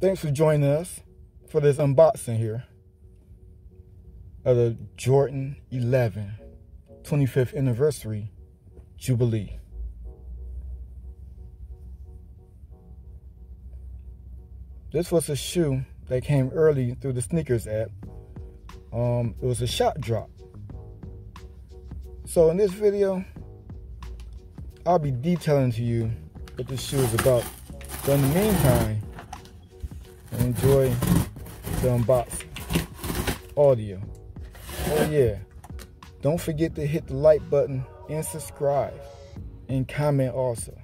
Thanks for joining us for this unboxing here of the Jordan 11 25th anniversary Jubilee. This was a shoe that came early through the sneakers app. It was a shot drop. So in this video, I'll be detailing to you what this shoe is about. But in the meantime, enjoy the unboxing audio. Oh yeah, don't forget to hit the like button and subscribe and comment also.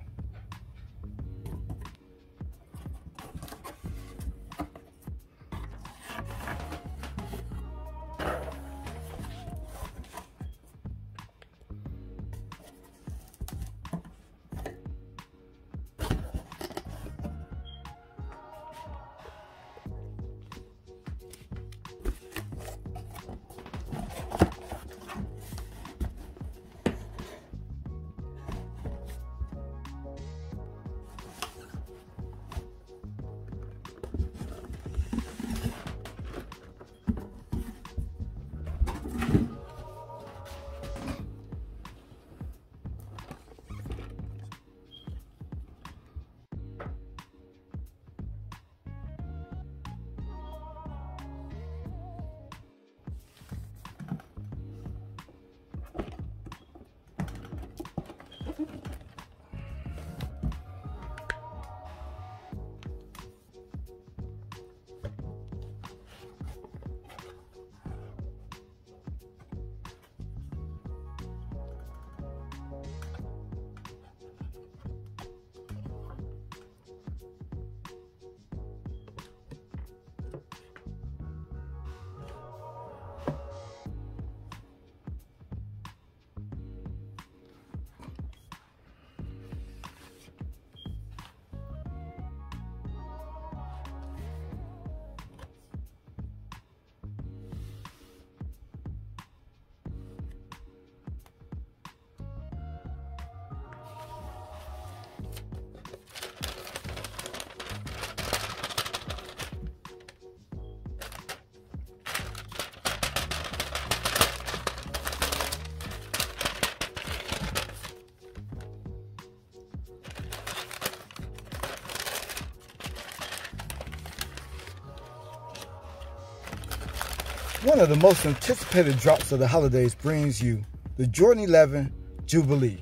One of the most anticipated drops of the holidays brings you the Jordan 11 Jubilee.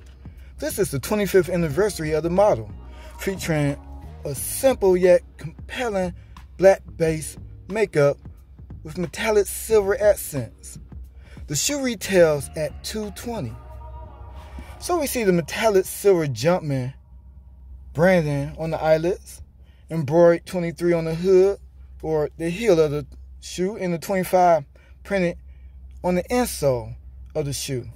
This is the 25th anniversary of the model, featuring a simple yet compelling black base makeup with metallic silver accents. The shoe retails at $220. So we see the metallic silver Jumpman branding on the eyelets, embroidered 23 on the hood or the heel of the shoe, and the 25 printed on the insole of the shoe.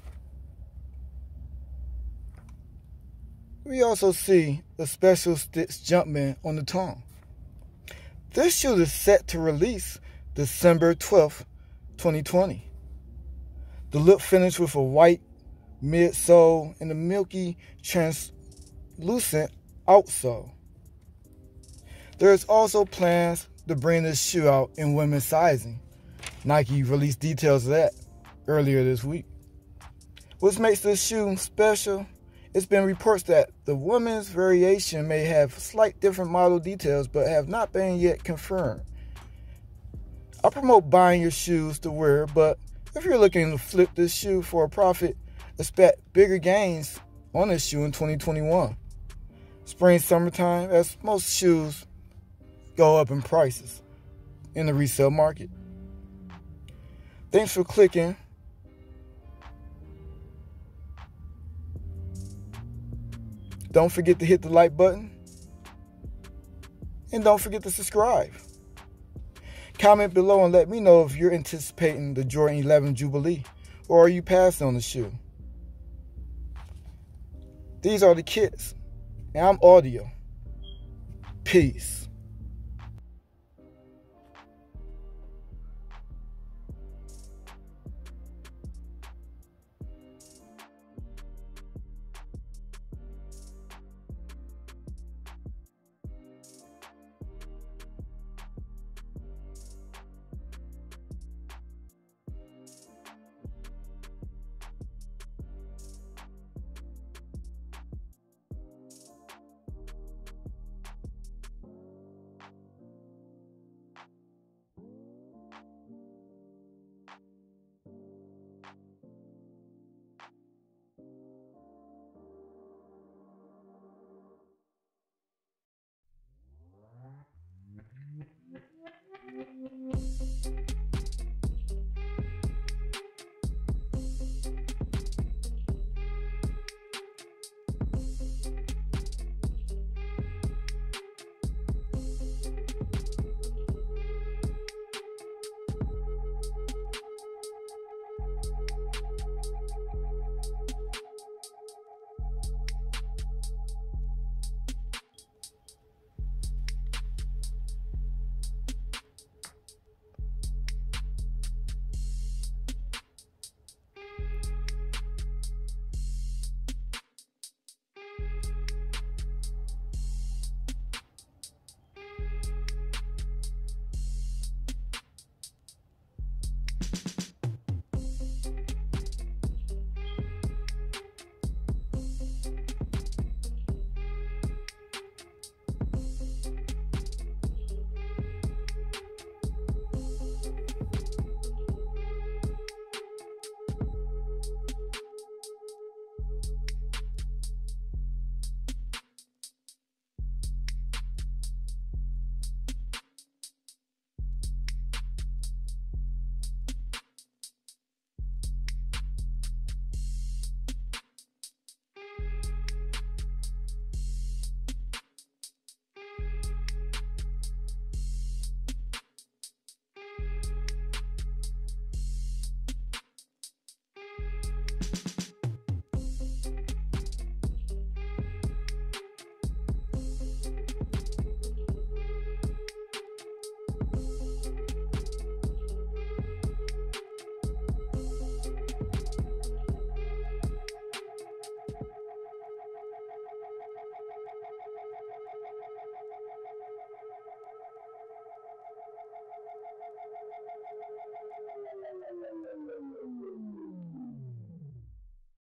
We also see a special stitch Jumpman on the tongue. This shoe is set to release December 12th, 2020. The look finished with a white midsole and a milky translucent outsole. There is also plans to bring this shoe out in women's sizing. Nike released details of that earlier this week. What makes this shoe special? It's been reports that the women's variation may have slight different model details but have not been yet confirmed. I promote buying your shoes to wear, but if you're looking to flip this shoe for a profit, expect bigger gains on this shoe in 2021. Spring, summertime, as most shoes go up in prices in the resale market. Thanks for clicking. Don't forget to hit the like button. And don't forget to subscribe. Comment below and let me know if you're anticipating the Jordan 11 Jubilee or are you passing on the shoe. These are the kits. And I'm audio. Peace.